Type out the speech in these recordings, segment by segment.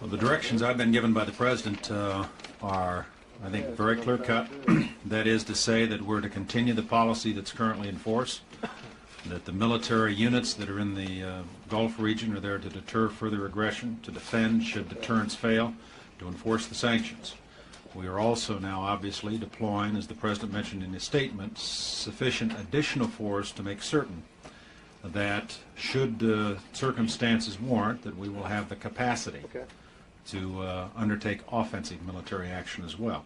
Well, the directions I've been given by the President are, I think, very clear-cut. That is to say that we're to continue the policy that's currently in force, that the military units that are in the Gulf region are there to deter further aggression, to defend should deterrence fail, to enforce the sanctions. We are also now obviously deploying, as the President mentioned in his statement, sufficient additional force to make certain that should circumstances warrant, that we will have the capacity to undertake offensive military action as well.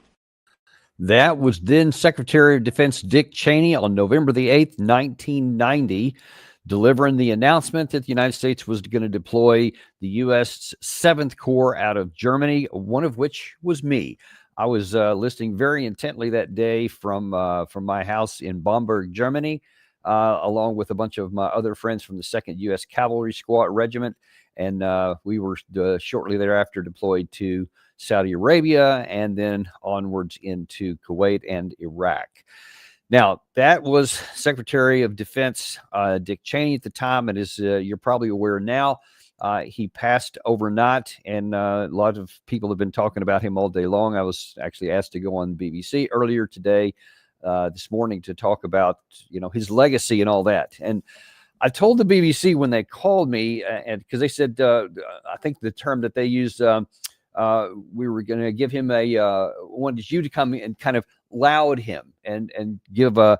That was then Secretary of Defense Dick Cheney on November the 8th, 1990, delivering the announcement that the United States was going to deploy the U.S. 7th Corps out of Germany, one of which was me. I was listening very intently that day from my house in Bamberg, Germany, along with a bunch of my other friends from the 2nd U.S. Cavalry Squad Regiment. And we were shortly thereafter deployed to Saudi Arabia and then onwards into Kuwait and Iraq. Now, that was Secretary of Defense Dick Cheney at the time. And as you're probably aware now, he passed overnight, and a lot of people have been talking about him all day long. I was actually asked to go on BBC earlier today, this morning, to talk about, his legacy and all that. And I told the BBC when they called me, and because they said, I think the term that they used, we were going to give him wanted you to come and kind of laud him and give a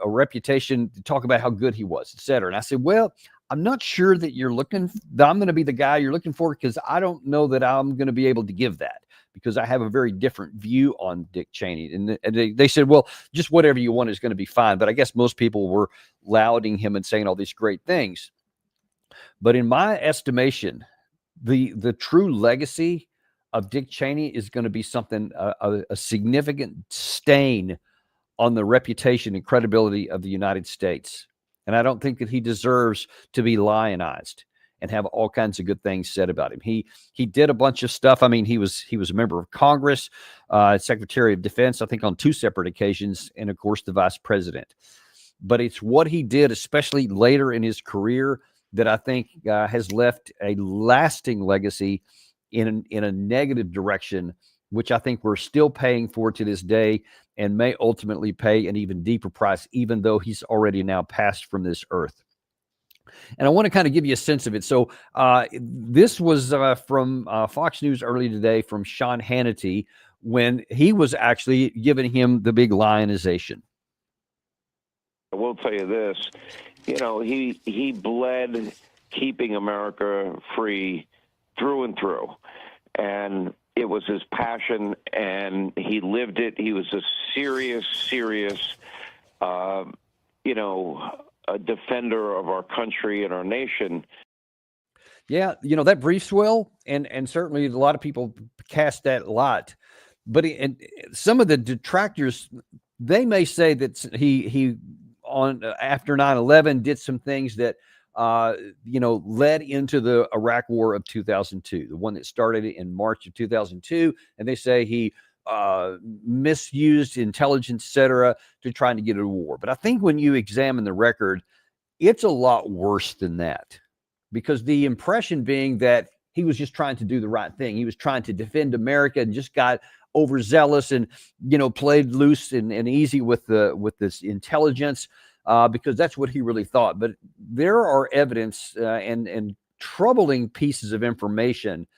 reputation, to talk about how good he was, et cetera. And I said, well, I'm not sure that I'm going to be the guy you're looking for, because I don't know that I'm going to be able to give that, because I have a very different view on Dick Cheney. And they said, well, just whatever you want is going to be fine. But I guess most people were lauding him and saying all these great things. But in my estimation, the true legacy of Dick Cheney is going to be something, a significant stain on the reputation and credibility of the United States. And I don't think that he deserves to be lionized and have all kinds of good things said about him. He did a bunch of stuff. I mean, he was a member of Congress, Secretary of Defense, I think on 2 separate occasions, and of course the Vice President. But it's what he did, especially later in his career, that I think has left a lasting legacy in a negative direction, which I think we're still paying for to this day, and may ultimately pay an even deeper price, even though he's already now passed from this earth. And I want to kind of give you a sense of it. So this was from Fox News early today, from Sean Hannity, when he was actually giving him the big lionization. I will tell you this, he bled keeping America free through and through. And it was his passion, and he lived it. He was a serious, a defender of our country and our nation. Yeah, that briefs well, and certainly a lot of people cast that lot. But and some of the detractors, they may say that he after 9/11 did some things that led into the Iraq War of 2002, the one that started in March of 2002. And they say he misused intelligence, et cetera, to trying to get a war. But I think when you examine the record, it's a lot worse than that, because the impression being that he was just trying to do the right thing. He was trying to defend America and just got overzealous and, played loose and easy with this intelligence. Because that's what he really thought. But there are evidence and troubling pieces of information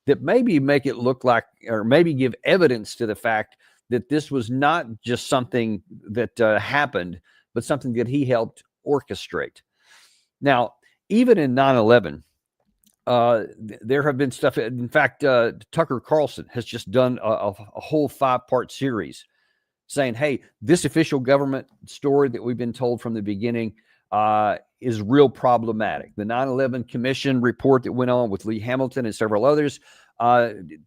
that maybe make it look like, or maybe give evidence to the fact that this was not just something that happened, but something that he helped orchestrate. Now, even in 9/11, there have been stuff. In fact, Tucker Carlson has just done a whole 5-part series saying, hey, this official government story that we've been told from the beginning is real problematic. The 9/11 Commission report that went on with Lee Hamilton and several others,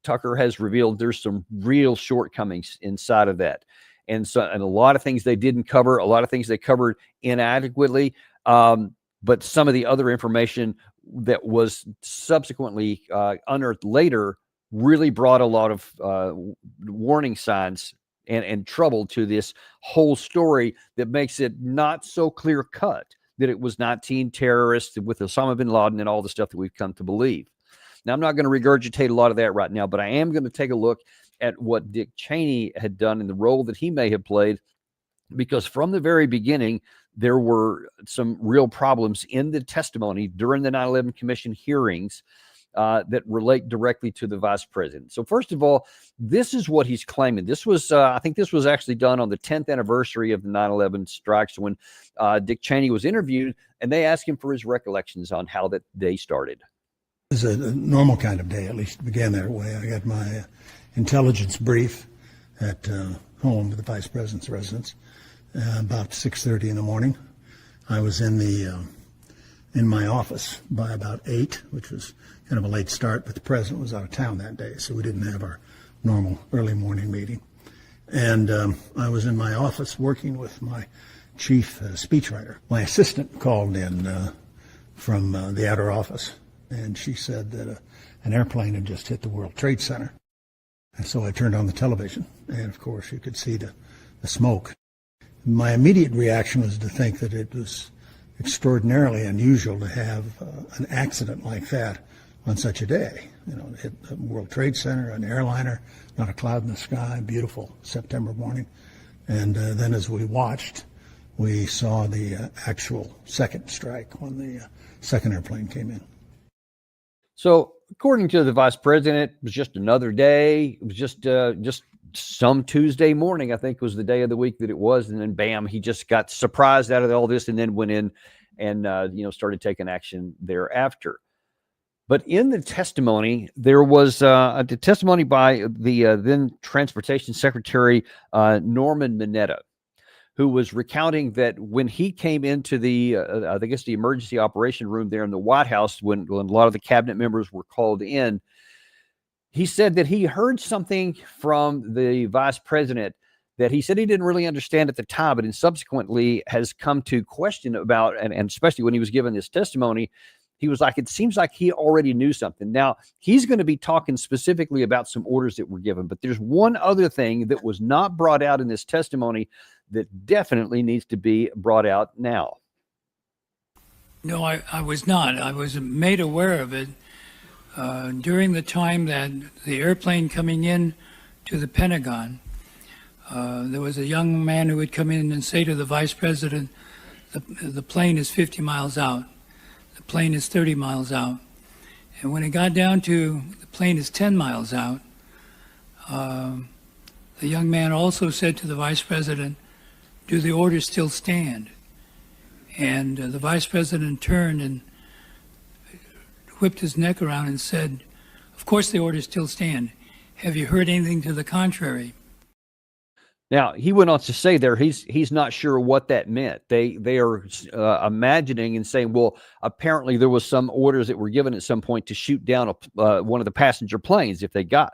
Tucker has revealed there's some real shortcomings inside of that. And a lot of things they didn't cover, a lot of things they covered inadequately. But some of the other information that was subsequently unearthed later really brought a lot of warning signs and trouble to this whole story that makes it not so clear cut that it was 19 terrorists with Osama bin Laden and all the stuff that we've come to believe. Now, I'm not going to regurgitate a lot of that right now, but I am going to take a look at what Dick Cheney had done and the role that he may have played, because from the very beginning, there were some real problems in the testimony during the 9/11 Commission hearings that relate directly to the vice president. So first of all, this is what he's claiming. This was, I think this was actually done on the 10th anniversary of the 9/11 strikes, when Dick Cheney was interviewed, and they asked him for his recollections on how that day started. It was a normal kind of day, at least it began that way. I got my intelligence brief at home, the vice president's residence, about 6:30 in the morning. I was in my office by about 8, which was kind of a late start, but the president was out of town that day, so we didn't have our normal early morning meeting. And I was in my office working with my chief speechwriter. My assistant called in from the outer office, and she said that an airplane had just hit the World Trade Center. And so I turned on the television, and of course you could see the smoke. My immediate reaction was to think that it was extraordinarily unusual to have an accident like that on such a day. You know, it hit the World Trade Center, an airliner, not a cloud in the sky, beautiful September morning. And then as we watched, we saw the actual second strike when the second airplane came in. So according to the vice president, it was just another day. It was just some Tuesday morning, I think was the day of the week that it was. And then bam, he just got surprised out of all this and then went in and, started taking action thereafter. But in the testimony, there was a testimony by the then Transportation Secretary, Norman Mineta, who was recounting that when he came into the emergency operation room there in the White House, when a lot of the cabinet members were called in, he said that he heard something from the vice president that he said he didn't really understand at the time, but subsequently has come to question about, and especially when he was given this testimony, he was like, it seems like he already knew something. Now, he's going to be talking specifically about some orders that were given, but there's one other thing that was not brought out in this testimony that definitely needs to be brought out now. No, I was not. I was made aware of it during the time that the airplane coming in to the Pentagon. There was a young man who would come in and say to the vice president, the plane is 50 miles out. The plane is 30 miles out. And when it got down to the plane is 10 miles out, the young man also said to the vice president, do the orders still stand? And the vice president turned and whipped his neck around and said, of course the orders still stand. Have you heard anything to the contrary? Now, he went on to say there he's not sure what that meant. They are imagining and saying, well, apparently there was some orders that were given at some point to shoot down one of the passenger planes if they got.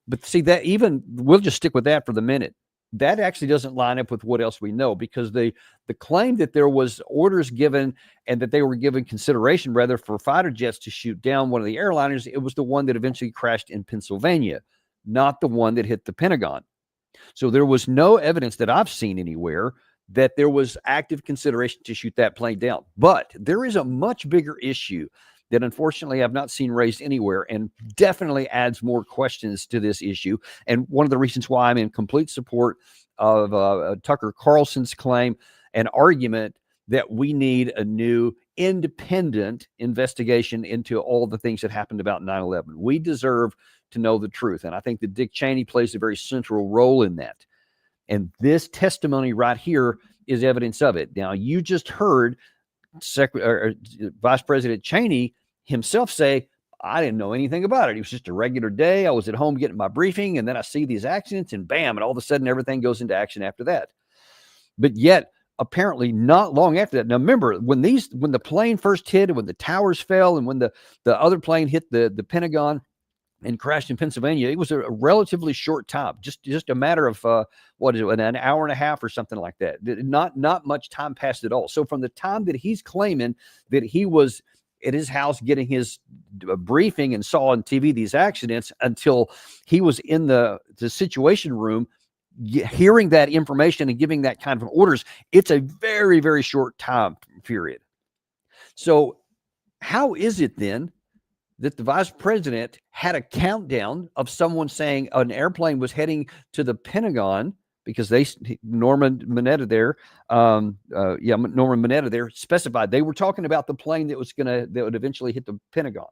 But see, that even, we'll just stick with that for the minute. That actually doesn't line up with what else we know, because the claim that there was orders given and that they were given consideration rather for fighter jets to shoot down one of the airliners, it was the one that eventually crashed in Pennsylvania, not the one that hit the Pentagon. So there was no evidence that I've seen anywhere that there was active consideration to shoot that plane down. But there is a much bigger issue that unfortunately I've not seen raised anywhere, and definitely adds more questions to this issue. And one of the reasons why I'm in complete support of Tucker Carlson's claim and argument that we need a new independent investigation into all the things that happened about 9/11. We deserve to know the truth. And I think that Dick Cheney plays a very central role in that. And this testimony right here is evidence of it. Now, you just heard Vice President Cheney himself say, I didn't know anything about it. It was just a regular day. I was at home getting my briefing, and then I see these accidents, and bam, and all of a sudden everything goes into action after that. But yet, apparently not long after that. Now, remember, when the plane first hit, and when the towers fell, and when the other plane hit the Pentagon and crashed in Pennsylvania, it was a relatively short time, just a matter of an hour and a half or something like that. Not much time passed at all. So from the time that he's claiming that he was at his house getting his briefing and saw on TV these accidents until he was in the situation room hearing that information and giving that kind of orders, it's a very, very short time period. So how is it then that the vice president had a countdown of someone saying an airplane was heading to the Pentagon, because Norman Mineta there specified they were talking about the plane that would eventually hit the Pentagon.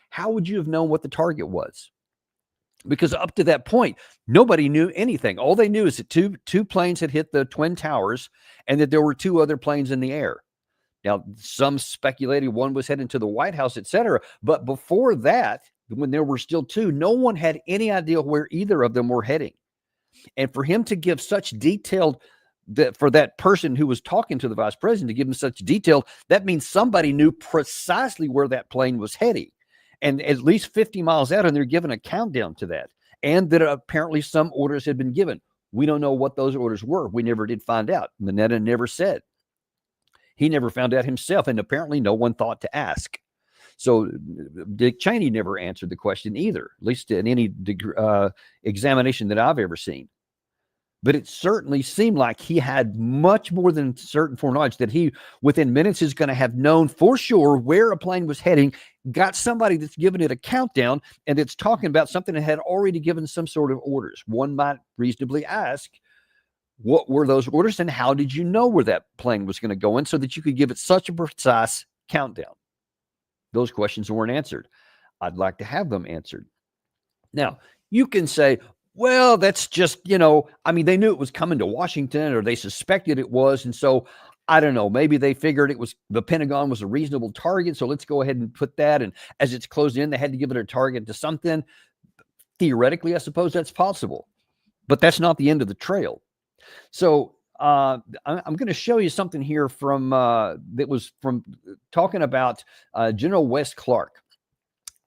How would you have known what the target was? Because up to that point, nobody knew anything. All they knew is that two planes had hit the Twin Towers and that there were 2 other planes in the air. Now, some speculated one was heading to the White House, etc. But before that, when there were still 2, no one had any idea where either of them were heading. And for him to give such detailed, for that person who was talking to the vice president to give him such detail, that means somebody knew precisely where that plane was heading. And at least 50 miles out, and they're given a countdown to that. And that apparently some orders had been given. We don't know what those orders were. We never did find out. Mineta never said. He never found out himself, and apparently no one thought to ask. So Dick Cheney never answered the question either, at least in any examination that I've ever seen. But it certainly seemed like he had much more than certain foreknowledge, that he, within minutes, is going to have known for sure where a plane was heading, got somebody that's given it a countdown, and it's talking about something that had already given some sort of orders. One might reasonably ask, what were those orders, and how did you know where that plane was going to go in so that you could give it such a precise countdown? Those questions weren't answered. I'd like to have them answered. Now, you can say, well, that's just, they knew it was coming to Washington, or they suspected it was. And so, I don't know, maybe they figured the Pentagon was a reasonable target. So let's go ahead and put that. And as it's closing in, they had to give it a target to something. Theoretically, I suppose that's possible, but that's not the end of the trail. So I'm going to show you something here from that was from talking about General Wes Clark.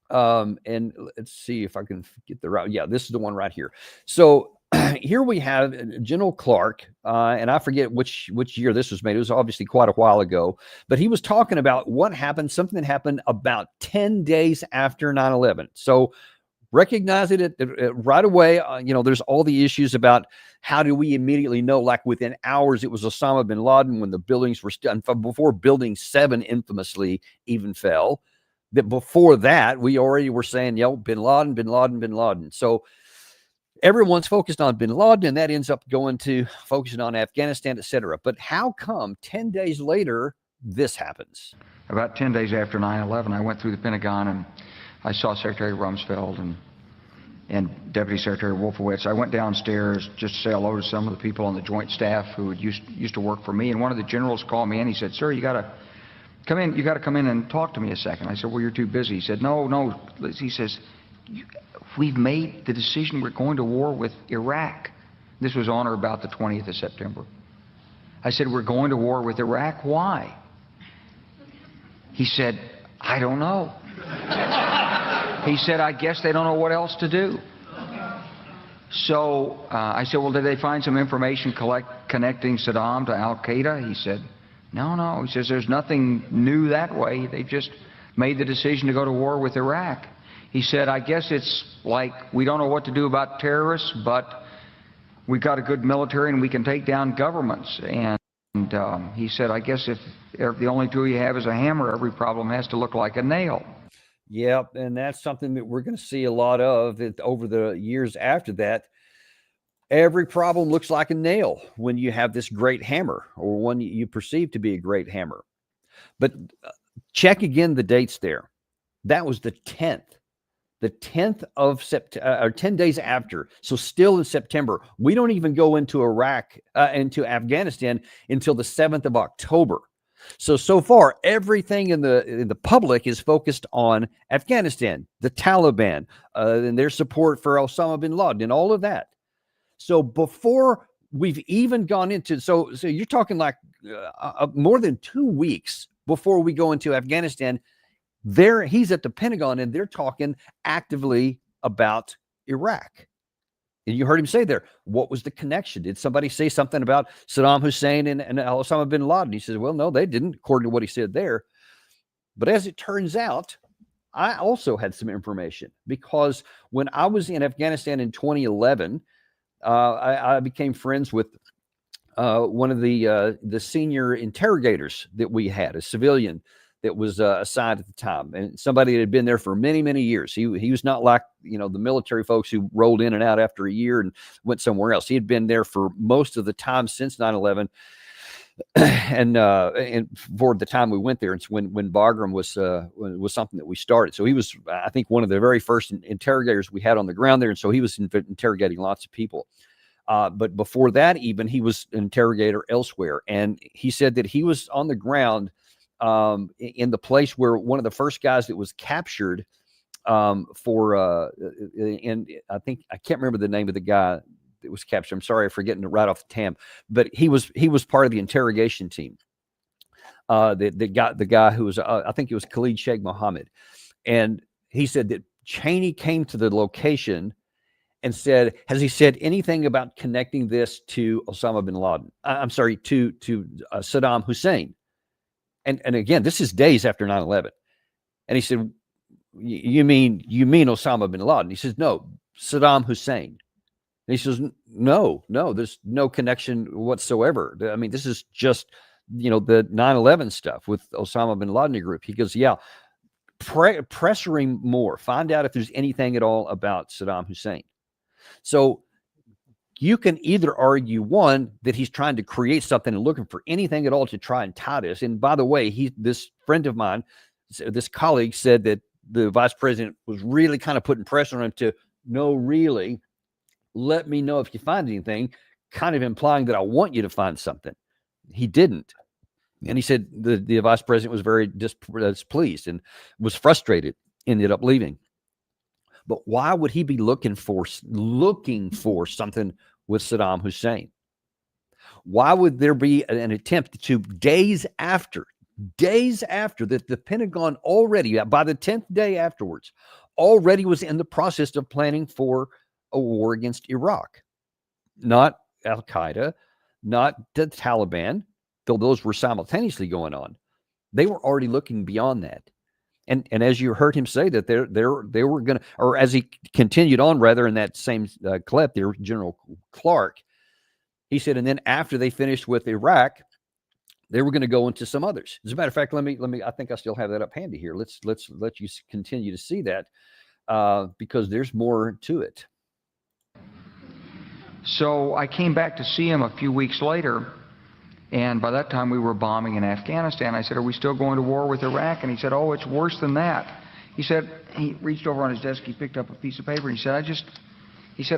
And let's see if I can get the right. Yeah, this is the one right here. So here we have General Clark, and I forget which year this was made. It was obviously quite a while ago, but he was talking about what happened, something that happened about 10 days after 9/11. So recognize it right away. There's all the issues about how do we immediately know, like within hours, it was Osama bin Laden when the buildings were still, before Building 7 infamously even fell. That before that, we already were saying, bin Laden, bin Laden, bin Laden. So everyone's focused on bin Laden, and that ends up going to focusing on Afghanistan, etc. But how come 10 days later this happens? About 10 days after 9/11, I went through the Pentagon and I saw Secretary Rumsfeld and Deputy Secretary Wolfowitz. I went downstairs just to say hello to some of the people on the Joint Staff who had used to work for me. And one of the generals called me in. He said, "Sir, you got to come in. You got to come in and talk to me a second." I said, "Well, you're too busy." He said, No. He says, "We've made the decision. We're going to war with Iraq." This was on or about the 20th of September. I said, "We're going to war with Iraq. Why?" He said, "I don't know." He said, "I guess they don't know what else to do." So I said, "Well, did they find some information connecting Saddam to Al-Qaeda?" He said, No. He says, "There's nothing new that way. They just made the decision to go to war with Iraq." He said, "I guess it's like we don't know what to do about terrorists, but we've got a good military and we can take down governments." And he said, "I guess if the only tool you have is a hammer, every problem has to look like a nail." Yep, and that's something that we're going to see a lot of over the years after that. Every problem looks like a nail when you have this great hammer, or one you perceive to be a great hammer. But check again the dates there. That was the 10th of September, or 10 days after. So still in September. We don't even go into into Afghanistan until the 7th of October. So far, everything in the public is focused on Afghanistan, the Taliban, and their support for Osama bin Laden, and all of that. So before we've even gone into, so you're talking like more than 2 weeks before we go into Afghanistan. He's at the Pentagon, and they're talking actively about Iraq. And you heard him say there, what was the connection? Did somebody say something about Saddam Hussein and Osama bin Laden? He says, well, no, they didn't, according to what he said there. But as it turns out, I also had some information, because when I was in Afghanistan in 2011, I became friends with one of the senior interrogators that we had, a civilian that was assigned at the time, and somebody that had been there for many, many years. He was not like, the military folks who rolled in and out after a year and went somewhere else. He had been there for most of the time since 9/11, and for the time we went there, it's when Bagram was something that we started. So he was, I think, one of the very first interrogators we had on the ground there, and so he was interrogating lots of people. But before that, even, he was an interrogator elsewhere, and he said that he was on the ground in the place where one of the first guys that was captured and I think, I can't remember the name of the guy that was captured. I'm sorry, I'm forgetting it right off the tam, but he was part of the interrogation team. The guy who was, I think it was Khalid Sheikh Mohammed, and he said that Cheney came to the location and said, has he said anything about connecting this to Osama bin Laden? I'm sorry, to Saddam Hussein. And again, this is days after 9/11. And he said, you mean Osama bin Laden? He says, no, Saddam Hussein. And he says, no, there's no connection whatsoever. I mean, this is just, the 9/11 stuff with Osama bin Laden group. He goes, yeah, pressure him more. Find out if there's anything at all about Saddam Hussein. So you can either argue, one, that he's trying to create something and looking for anything at all to try and tie this. And by the way, this friend of mine, this colleague, said that the vice president was really kind of putting pressure on him to, no, really, let me know if you find anything, kind of implying that I want you to find something. He didn't. And he said the vice president was very displeased and was frustrated, ended up leaving. But why would he be looking for something with Saddam Hussein? Why would there be an attempt to, days after that the Pentagon already, by the 10th day afterwards, already was in the process of planning for a war against Iraq? Not Al-Qaeda, not the Taliban, though those were simultaneously going on. They were already looking beyond that. And as you heard him say, that they were going to, or as he continued on, rather, in that same clip there, General Clark, he said, and then after they finished with Iraq, they were going to go into some others. As a matter of fact, let me, I think I still have that up handy here. Let's let you continue to see that because there's more to it. So I came back to see him a few weeks later, and by that time we were bombing in Afghanistan. I said, are we still going to war with Iraq? And he said, oh, it's worse than that. He said, he reached over on his desk, he picked up a piece of paper, and he said,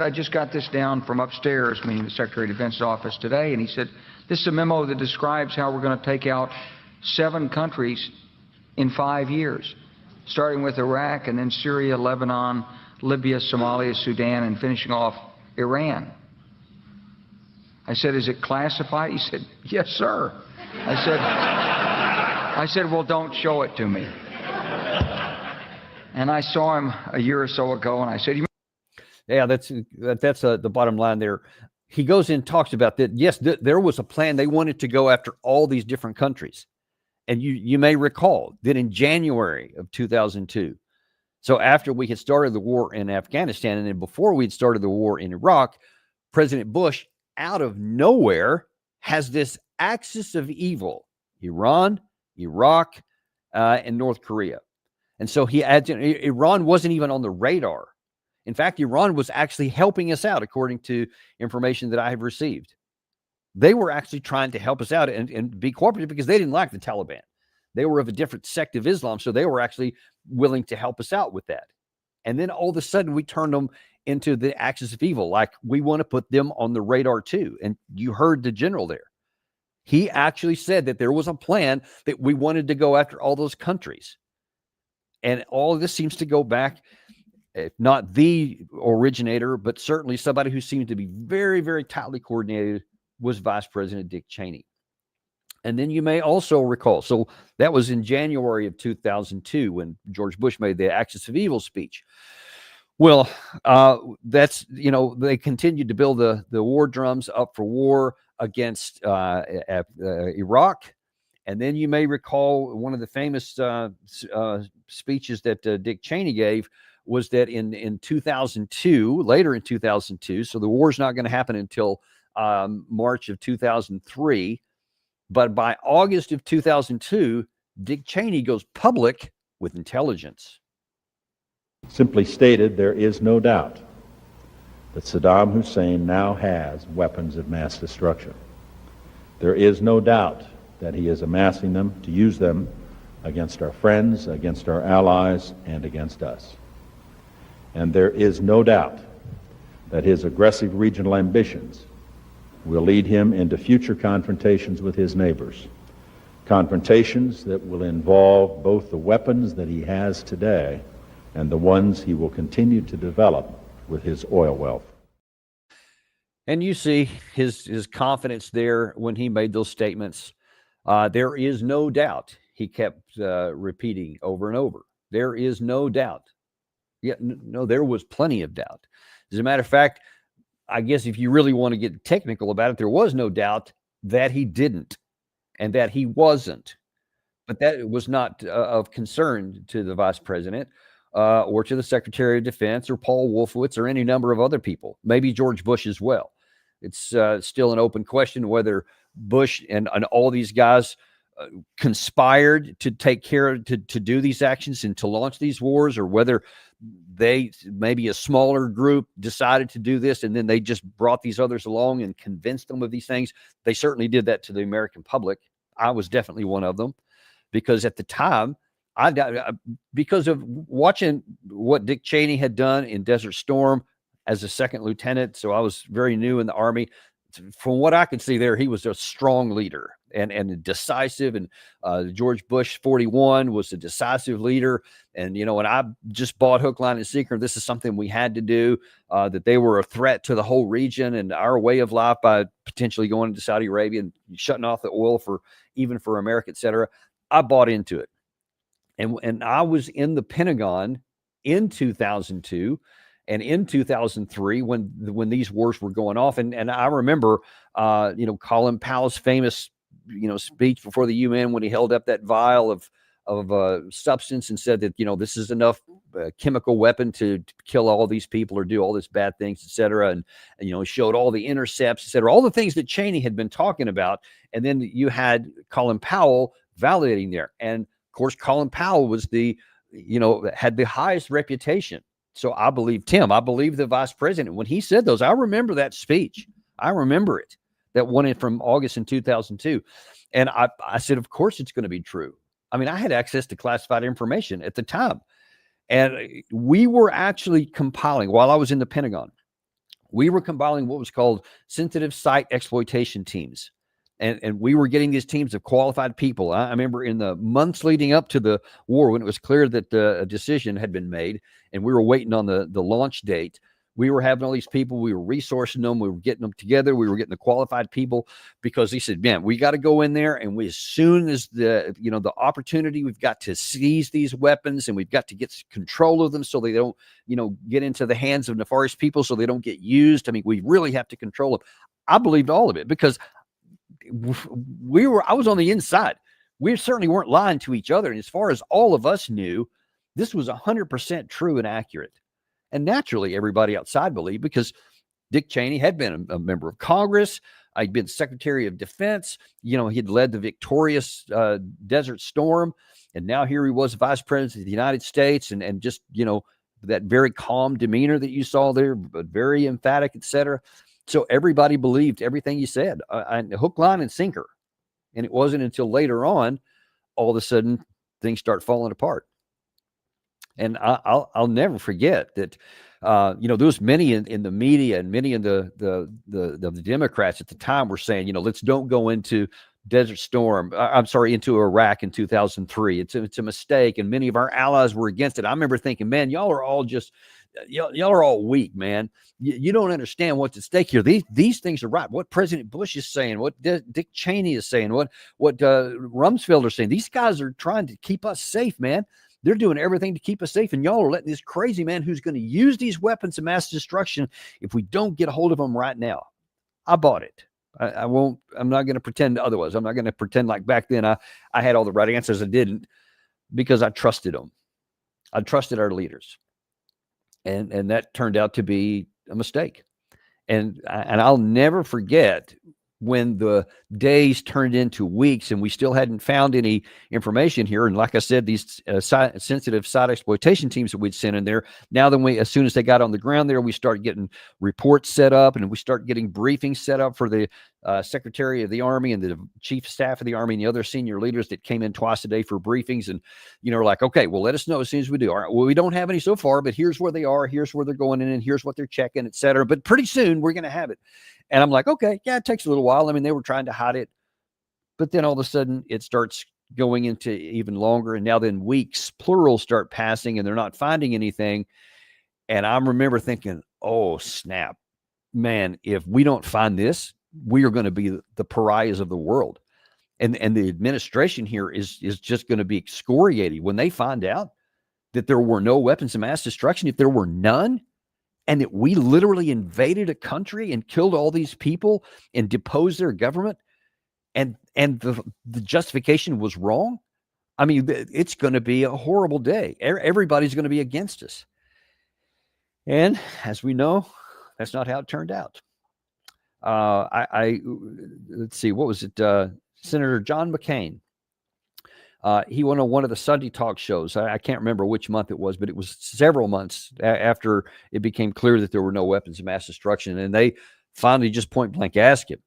I just got this down from upstairs, meaning the Secretary of Defense's office today, and he said, this is a memo that describes how we're going to take out 7 countries in 5 years, starting with Iraq and then Syria, Lebanon, Libya, Somalia, Sudan, and finishing off Iran. I said, is it classified? He said, yes, sir. I said, well, don't show it to me. And I saw him a year or so ago, and I said, yeah, that's the bottom line there. He goes in and talks about that. Yes, there was a plan. They wanted to go after all these different countries. And you may recall that in January of 2002, so after we had started the war in Afghanistan, and then before we'd started the war in Iraq, President Bush, out of nowhere, has this axis of evil: Iran, Iraq, and North Korea. And so he adds in, Iran wasn't even on the radar. In fact, Iran was actually helping us out, according to information that I have received. They were actually trying to help us out and be cooperative because they didn't like the Taliban. They were of a different sect of Islam, so they were actually willing to help us out with that. And then all of a sudden, we turned them into the axis of evil, like we want to put them on the radar too. And you heard the general there. He actually said that there was a plan that we wanted to go after all those countries. And all of this seems to go back, if not the originator, but certainly somebody who seemed to be very, very tightly coordinated, was Vice President Dick Cheney. And then you may also recall, so that was in January of 2002 when George Bush made the Axis of Evil speech. Well, that's, they continued to build the war drums up for war against Iraq. And then you may recall one of the famous speeches that Dick Cheney gave was that in 2002, later in 2002, so the war's not going to happen until March of 2003, but by August of 2002, Dick Cheney goes public with intelligence. Simply stated, there is no doubt that Saddam Hussein now has weapons of mass destruction. There is no doubt that he is amassing them to use them against our friends, against our allies, and against us. And there is no doubt that his aggressive regional ambitions will lead him into future confrontations with his neighbors, confrontations that will involve both the weapons that he has today and the ones he will continue to develop with his oil wealth. And you see his confidence there when he made those statements. There is no doubt, he kept repeating over and over. There is no doubt. Yeah, no, there was plenty of doubt. As a matter of fact, I guess if you really want to get technical about it, there was no doubt that he didn't and that he wasn't. But that was not of concern to the vice president or to the Secretary of Defense or Paul Wolfowitz or any number of other people, maybe George Bush as well. It's still an open question whether Bush and all these guys conspired to take care to do these actions and to launch these wars, or whether they, maybe a smaller group, decided to do this and then they just brought these others along and convinced them of these things. They certainly did that to the American public. I was definitely one of them, because at the time, because of watching what Dick Cheney had done in Desert Storm as a second lieutenant. So I was very new in the Army. From what I could see there, he was a strong leader and decisive. And George Bush 41 was a decisive leader. And, you know, and I just bought hook, line, and sinker. This is something we had to do, that they were a threat to the whole region and our way of life by potentially going into Saudi Arabia and shutting off the oil even for America, et cetera. I bought into it. And I was in the Pentagon in 2002 and in 2003 when these wars were going off. And I remember, Colin Powell's famous, speech before the UN when he held up that vial of substance and said that, this is enough chemical weapon to kill all these people or do all these bad things, et cetera. And he showed all the intercepts, et cetera, all the things that Cheney had been talking about. And then you had Colin Powell validating there. And of course, Colin Powell was had the highest reputation. So I believed him. I believe the vice president when he said those. I remember that speech. I remember it. That one from August in 2002. And I said, of course it's going to be true. I mean, I had access to classified information at the time. And we were actually compiling, while I was in the Pentagon, we were compiling what was called sensitive site exploitation teams. And we were getting these teams of qualified people. I remember in the months leading up to the war, when it was clear that a decision had been made and we were waiting on the launch date, we were having all these people, we were resourcing them, we were getting them together, we were getting the qualified people, because he said, man, we got to go in there, and as soon as the opportunity, we've got to seize these weapons and we've got to get control of them so they don't, get into the hands of nefarious people, so they don't get used. I mean, we really have to control them. I believed all of it because I was on the inside. We certainly weren't lying to each other. And as far as all of us knew, this was 100% true and accurate. And naturally, everybody outside believed, because Dick Cheney had been a member of Congress. He'd been Secretary of Defense. He'd led the victorious Desert Storm. And now here he was, Vice President of the United States. And just, that very calm demeanor that you saw there, but very emphatic, et cetera. So everybody believed everything he said, hook, line, and sinker. And it wasn't until later on, all of a sudden, things start falling apart. And I'll never forget that, there was many in the media and many in the Democrats at the time were saying, let's don't go into Desert Storm. Into Iraq in 2003. It's a mistake. And many of our allies were against it. I remember thinking, man, y'all are all weak, man. You don't understand what's at stake here. These things are right. What President Bush is saying, what Dick Cheney is saying, what Rumsfeld are saying. These guys are trying to keep us safe, man. They're doing everything to keep us safe. And y'all are letting this crazy man who's going to use these weapons of mass destruction if we don't get a hold of them right now. I bought it. I'm not going to pretend otherwise. I'm not going to pretend like back then I had all the right answers. I didn't, because I trusted them. I trusted our leaders. And that turned out to be a mistake. And I'll never forget when the days turned into weeks and we still hadn't found any information here. And like I said, these sensitive site exploitation teams that we'd sent in there, now then as soon as they got on the ground there, we started getting reports set up and we start getting briefings set up for the Secretary of the Army and the Chief of Staff of the Army and the other senior leaders that came in twice a day for briefings. And, like, okay, well, let us know as soon as we do. All right, well, we don't have any so far, but here's where they are. Here's where they're going in and here's what they're checking, et cetera. But pretty soon we're going to have it. And I'm like, okay, yeah, it takes a little while. I mean, they were trying to hide it, but then all of a sudden it starts going into even longer. And now then weeks, plural, start passing and they're not finding anything. And I remember thinking, oh, snap, man, if we don't find this, we are going to be the pariahs of the world. And the administration here is just going to be excoriated when they find out that there were no weapons of mass destruction, if there were none, and that we literally invaded a country and killed all these people and deposed their government, and the justification was wrong. I mean, it's going to be a horrible day. Everybody's going to be against us. And as we know, that's not how it turned out. Let's see, what was it? Senator John McCain. He went on one of the Sunday talk shows. I can't remember which month it was, but it was several months after it became clear that there were no weapons of mass destruction. And they finally just point blank asked him,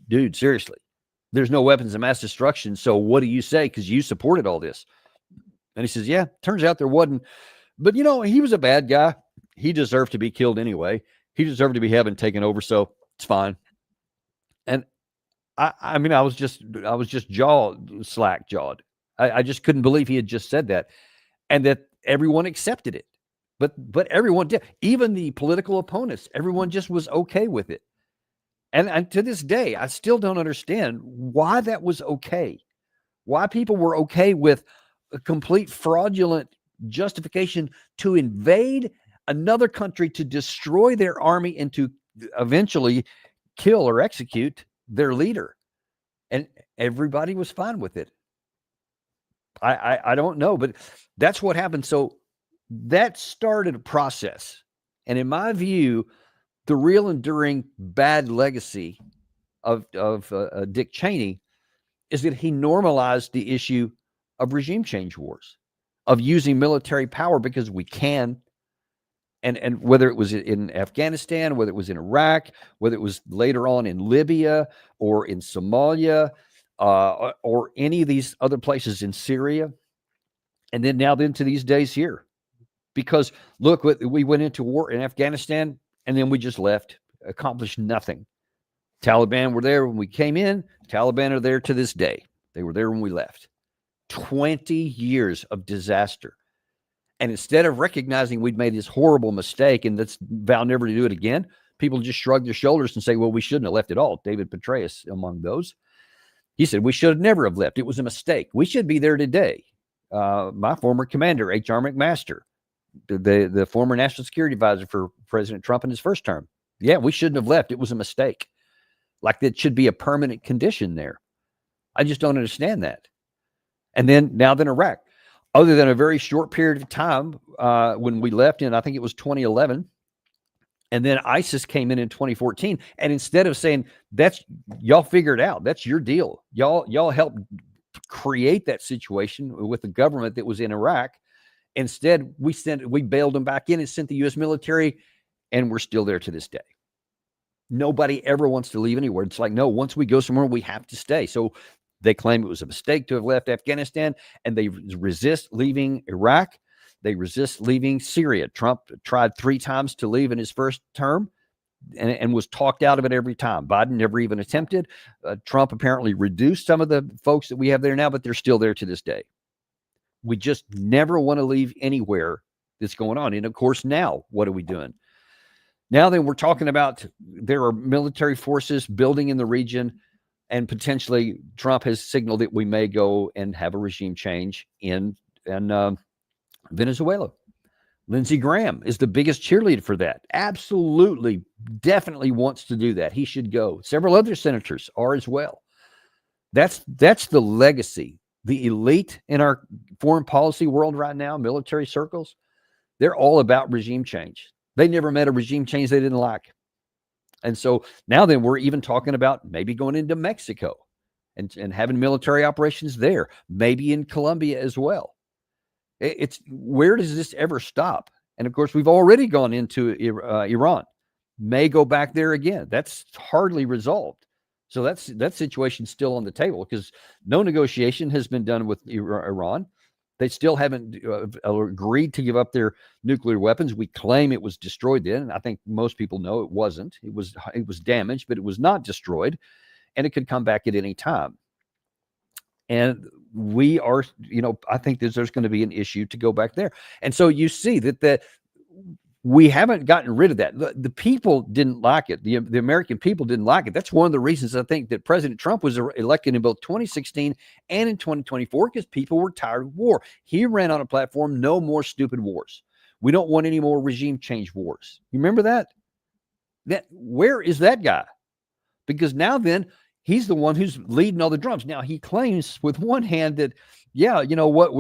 dude, seriously, there's no weapons of mass destruction. So what do you say? Because you supported all this. And he says, yeah, turns out there wasn't. But, he was a bad guy. He deserved to be killed anyway. He deserved to be having taken over. So it's fine. And I mean, I was just slack jawed. I just couldn't believe he had just said that, and that everyone accepted it. But everyone did, even the political opponents. Everyone just was okay with it. And to this day, I still don't understand why that was okay. Why people were okay with a complete fraudulent justification to invade another country, to destroy their army, and to eventually kill or execute their leader. And everybody was fine with it. I don't know, but that's what happened. So that started a process. And in my view, the real enduring bad legacy of Dick Cheney is that he normalized the issue of regime change wars, of using military power because we can. And whether it was in Afghanistan, whether it was in Iraq, whether it was later on in Libya or in Somalia, or any of these other places in Syria, and then now into these days here. Because look, we went into war in Afghanistan and then we just left, accomplished nothing. Taliban were there when we came in. Taliban are there to this day. They were there when we left. 20 years of disaster. And instead of recognizing we'd made this horrible mistake and let's vow never to do it again, people just shrug their shoulders and say, well, we shouldn't have left at all. David Petraeus among those. He said, we should have never have left. It was a mistake. We should be there today. My former commander, H.R. McMaster, the former national security advisor for President Trump in his first term. Yeah, we shouldn't have left. It was a mistake. Like that should be a permanent condition there. I just don't understand that. And then Iraq. Other than a very short period of time when we left in, I think it was 2011, and then ISIS came in 2014. And instead of saying, that's y'all figure it out, that's your deal. Y'all helped create that situation with the government that was in Iraq. Instead, we bailed them back in and sent the U.S. military, and we're still there to this day. Nobody ever wants to leave anywhere. It's like, no, once we go somewhere, we have to stay. So they claim it was a mistake to have left Afghanistan, and they resist leaving Iraq. They resist leaving Syria. Trump tried 3 times to leave in his first term and was talked out of it every time. Biden never even attempted. Trump apparently reduced some of the folks that we have there now, but they're still there to this day. We just never want to leave anywhere that's going on. And of course, now what are we doing? Now then, we're talking about there are military forces building in the region. And potentially, Trump has signaled that we may go and have a regime change in Venezuela. Lindsey Graham is the biggest cheerleader for that. Absolutely, definitely wants to do that. He should go. Several other senators are as well. That's the legacy. The elite in our foreign policy world right now, military circles, they're all about regime change. They never met a regime change they didn't like. And so now then we're even talking about maybe going into Mexico and having military operations there, maybe in Colombia as well. It's where does this ever stop? And of course, we've already gone into Iran, may go back there again. That's hardly resolved. So that situation's still on the table because no negotiation has been done with Iran. They still haven't agreed to give up their nuclear weapons. We claim it was destroyed then. I think most people know it wasn't. It was damaged, but it was not destroyed, and it could come back at any time. And we are, I think there's going to be an issue to go back there. And so you see that we haven't gotten rid of that. The people didn't like it. The American people didn't like it. That's one of the reasons I think that President Trump was elected in both 2016 and in 2024, because people were tired of war. He ran on a platform, no more stupid wars. We don't want any more regime change wars. You remember that? Where is that guy? Because now then, he's the one who's leading all the drums. Now he claims with one hand that, yeah, you know what,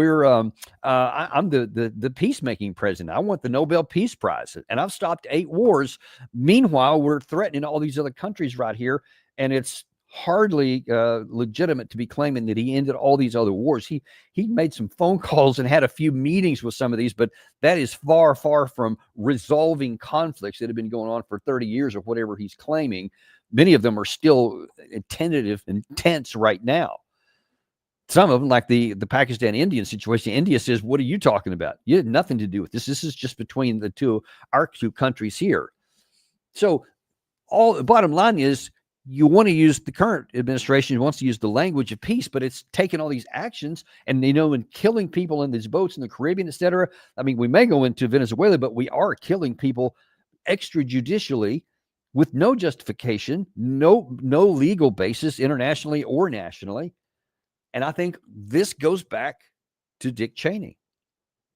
I'm the peacemaking president. I want the Nobel Peace Prize, and I've stopped 8 wars. Meanwhile, we're threatening all these other countries right here, and it's hardly legitimate to be claiming that he ended all these other wars. He made some phone calls and had a few meetings with some of these, but that is far, far from resolving conflicts that have been going on for 30 years or whatever he's claiming. Many of them are still tentative and tense right now. Some of them, like the Pakistan-Indian situation, India says, what are you talking about? You had nothing to do with this. This is just between our two countries here. So the bottom line is, you want to use, the current administration wants to use the language of peace, but it's taken all these actions and, and killing people in these boats in the Caribbean, et cetera. I mean, we may go into Venezuela, but we are killing people extrajudicially with no justification, no legal basis internationally or nationally. And I think this goes back to Dick Cheney.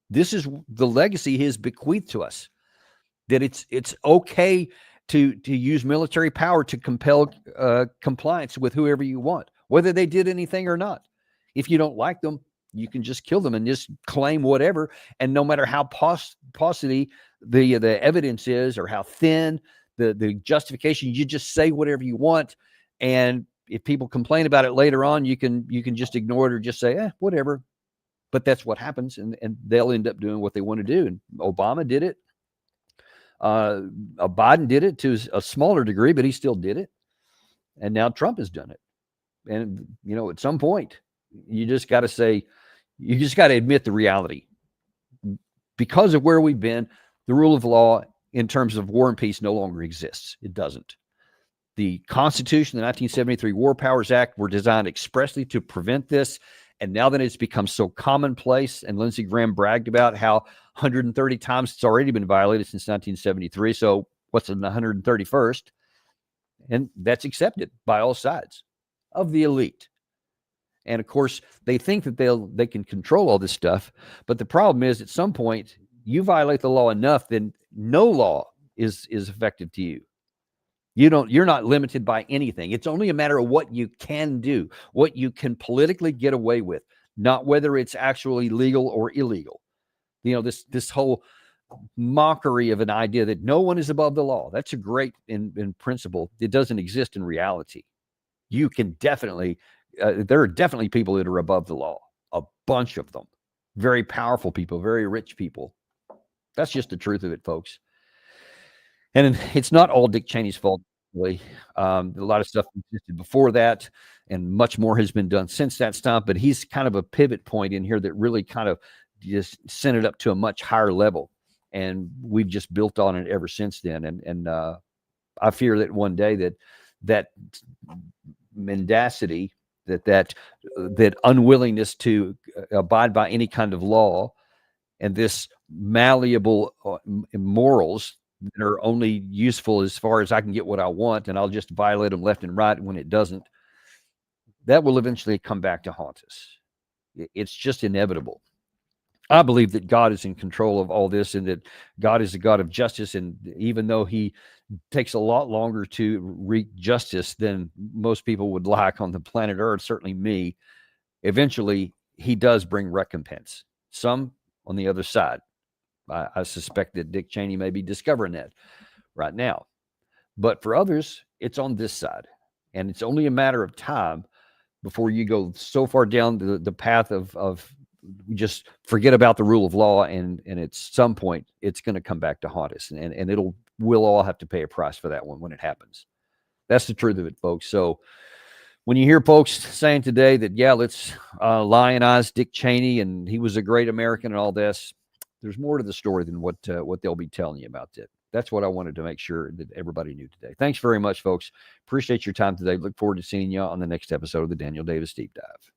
This is the legacy he has bequeathed to us, that it's okay to use military power to compel compliance with whoever you want, whether they did anything or not. If you don't like them, you can just kill them and just claim whatever. And no matter how paucity the evidence is or how thin the justification, you just say whatever you want. And if people complain about it later on, you can just ignore it or just say, whatever. But that's what happens, and they'll end up doing what they want to do. And Obama did it. Biden did it to a smaller degree, but he still did it. And now Trump has done it. And, at some point, you just got to admit the reality. Because of where we've been, the rule of law in terms of war and peace no longer exists. It doesn't. The Constitution, the 1973 War Powers Act, were designed expressly to prevent this. And now that it's become so commonplace, and Lindsey Graham bragged about how 130 times it's already been violated since 1973. So what's in the 131st? And that's accepted by all sides of the elite. And of course, they think that they can control all this stuff. But the problem is, at some point, you violate the law enough, then no law is effective to you. You're not limited by anything. It's only a matter of what you can do, what you can politically get away with, not whether it's actually legal or illegal. This whole mockery of an idea that no one is above the law. That's a great in principle. It doesn't exist in reality. You can definitely, there are definitely people that are above the law, a bunch of them, very powerful people, very rich people. That's just the truth of it, folks. And it's not all Dick Cheney's fault, really. A lot of stuff existed before that, and much more has been done since that stop. But he's kind of a pivot point in here that really kind of just sent it up to a much higher level. And we've just built on it ever since then. And I fear that one day that mendacity, that unwillingness to abide by any kind of law, and this malleable morals that are only useful as far as I can get what I want, and I'll just violate them left and right when it doesn't, that will eventually come back to haunt us. It's just inevitable. I believe that God is in control of all this, and that God is a God of justice. And even though he takes a lot longer to wreak justice than most people would like on the planet Earth, certainly me, eventually he does bring recompense. Some on the other side. I suspect that Dick Cheney may be discovering that right now. But for others, it's on this side. And it's only a matter of time before you go so far down the path of just forget about the rule of law, and at some point it's going to come back to haunt us, and we'll all have to pay a price for that one when it happens. That's the truth of it, folks. So when you hear folks saying today that, yeah, let's lionize Dick Cheney and he was a great American and all this, there's more to the story than what they'll be telling you about it. That's what I wanted to make sure that everybody knew today. Thanks very much, folks. Appreciate your time today. Look forward to seeing you on the next episode of the Daniel Davis Deep Dive.